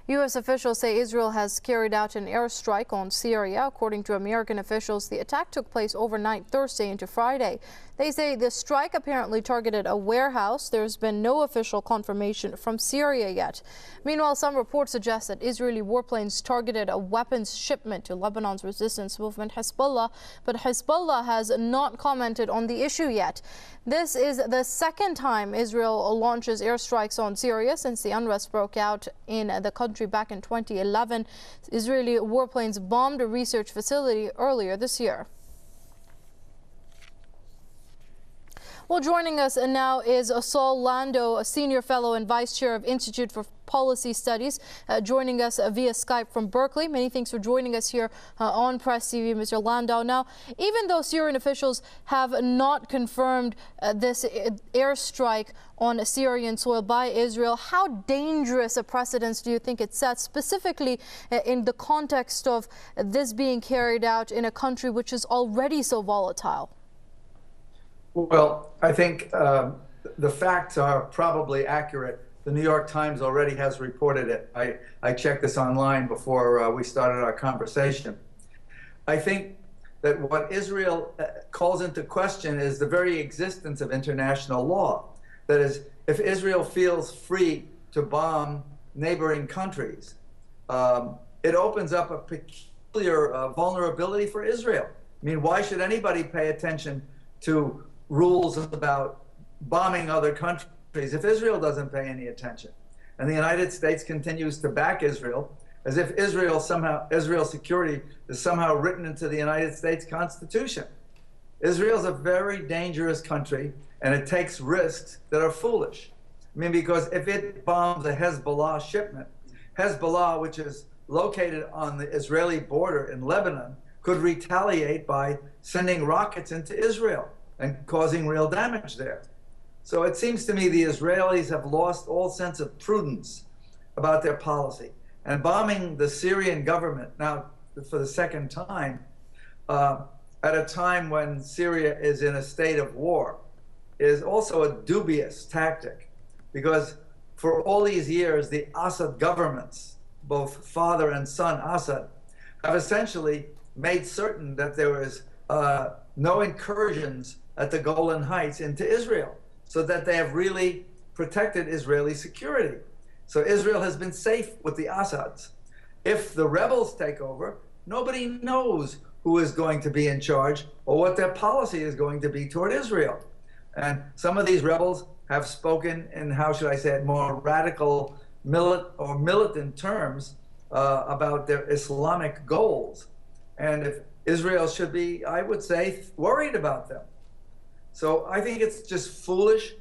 U.S. officials say Israel has carried out an airstrike on Syria. According to American officials, the attack took place overnight Thursday into Friday. They say the strike apparently targeted a warehouse. There's been no official confirmation from Syria yet. Meanwhile, some reports suggest that Israeli warplanes targeted a weapons shipment to Lebanon's resistance movement Hezbollah, but Hezbollah has not commented on the issue yet. This is the second time Israel launches airstrikes on Syria since the unrest broke out in the country back in 2011. Israeli warplanes bombed a research facility earlier this year. Well, joining us now is Saul Lando, a senior fellow and vice chair of Institute for Policy Studies, joining us via Skype from Berkeley. Many thanks for joining us here on Press TV, Mr. Landau. Now, even though Syrian officials have not confirmed this airstrike on Syrian soil by Israel, how dangerous a precedent do you think it sets, specifically in the context of this being carried out in a country which is already so volatile? Well, I think the facts are probably accurate. The New York Times already has reported it. I checked this online before we started our conversation. I think that what Israel calls into question is the very existence of international law. That is, if Israel feels free to bomb neighboring countries, it opens up a peculiar vulnerability for Israel. I mean, why should anybody pay attention to rules about bombing other countries if Israel doesn't pay any attention? And the United States continues to back Israel as if Israel's security is somehow written into the United States Constitution. Israel's a very dangerous country, and it takes risks that are foolish. I mean, because if it bombs a Hezbollah shipment, Hezbollah, which is located on the Israeli border in Lebanon, could retaliate by sending rockets into Israel and causing real damage there. So it seems to me the Israelis have lost all sense of prudence about their policy. And bombing the Syrian government now for the second time, at a time when Syria is in a state of war, is also a dubious tactic. Because for all these years, the Assad governments, both father and son Assad, have essentially made certain that there was no incursions at the Golan Heights into Israel, so that they have really protected Israeli security. So Israel has been safe with the Assads. If the rebels take over, nobody knows who is going to be in charge or what their policy is going to be toward Israel. And some of these rebels have spoken in, how should I say it, more radical militant terms about their Islamic goals. And if Israel should be, I would say, worried about them. So I think it's just foolish,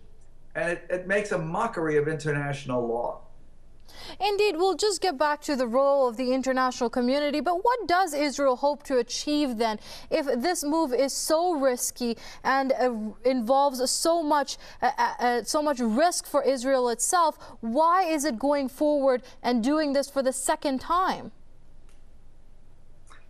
and it makes a mockery of international law. Indeed, we'll just get back to the role of the international community. But what does Israel hope to achieve then, if this move is so risky and involves so much risk for Israel itself? Why is it going forward and doing this for the second time?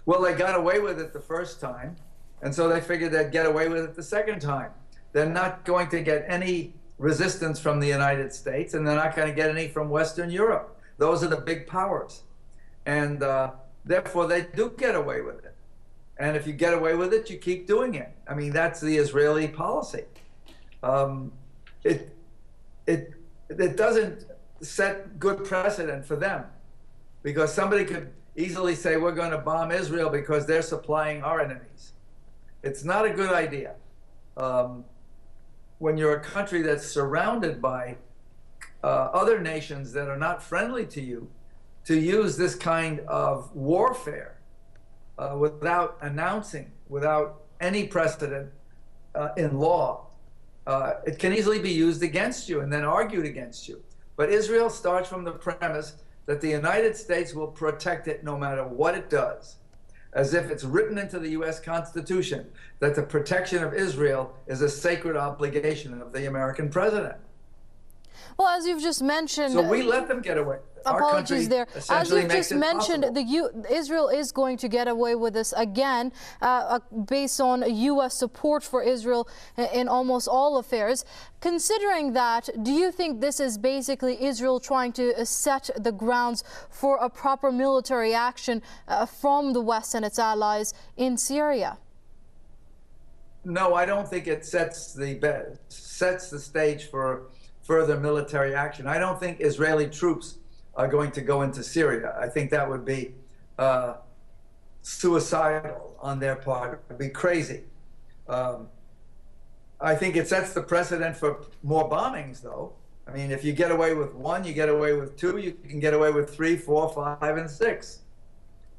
Well, they got away with it the first time, and so they figured they'd get away with it the second time. They're not going to get any resistance from the United States, and they're not going to get any from Western Europe. Those are the big powers. And therefore, they do get away with it. And if you get away with it, you keep doing it. I mean, that's the Israeli policy. It doesn't set good precedent for them, because somebody could easily say, we're going to bomb Israel because they're supplying our enemies. It's not a good idea. When you're a country that's surrounded by other nations that are not friendly to you, to use this kind of warfare without announcing, without any precedent in law, it can easily be used against you and then argued against you. But Israel starts from the premise that the United States will protect it no matter what it does, as if it's written into the U.S. Constitution that the protection of Israel is a sacred obligation of the American president. Well, as you've just mentioned, so we let them get away. apologies there. As you've just mentioned, Israel is going to get away with this again, based on U.S. support for Israel in almost all affairs. Considering that, do you think this is basically Israel trying to set the grounds for a proper military action from the West and its allies in Syria? No, I don't think it sets the stage for further military action. I don't think Israeli troops are going to go into Syria. I think that would be suicidal on their part. It would be crazy. I think it sets the precedent for more bombings, though. I mean, if you get away with one, you get away with two, you can get away with 3, 4, 5, and 6.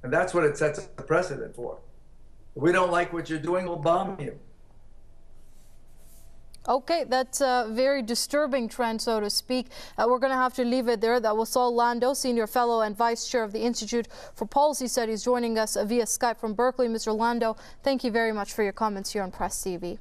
And that's what it sets the precedent for. If we don't like what you're doing, we'll bomb you. Okay, that's a very disturbing trend, so to speak. We're going to have to leave it there. That was Saul Lando, Senior Fellow and Vice Chair of the Institute for Policy Studies, joining us via Skype from Berkeley. Mr. Lando, thank you very much for your comments here on Press TV.